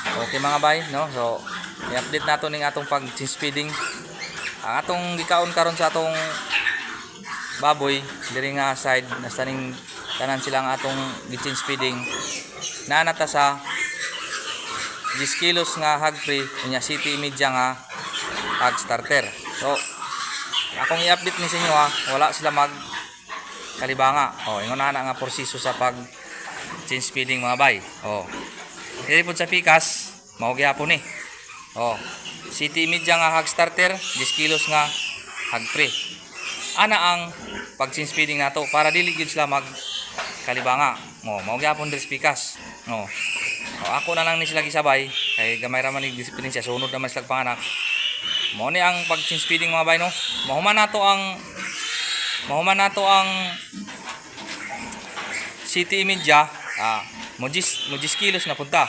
Okay mga bay, no? So i-update nato ning atong pag change feeding. Ang atong gikaon karon sa atong baboy diri nga side nasta ning tanan silang atong gi-change feeding. Nanata sa 10 kilos nga hog free unya city media nga hog starter. So akong i-update ni sa inyo ha, wala sila mag kalibanga. Ingon na nga proseso sa pag change feeding mga bay. Dili pud sa pikas, mao gyapon ni. City media nga hog starter, 10 kilos nga hog free. Ana ang pag change feeding nato para dili gyud sila mag kalibanga. Mao gyapon diri sa pikas. Ako na lang ni sila gisabay kay gamay ra man ning disiplina siya, sunod naman sila panganak. Mao ni ang pag change feeding mga bay no. Mahuman nato ang city media mo 10 kilos na punta.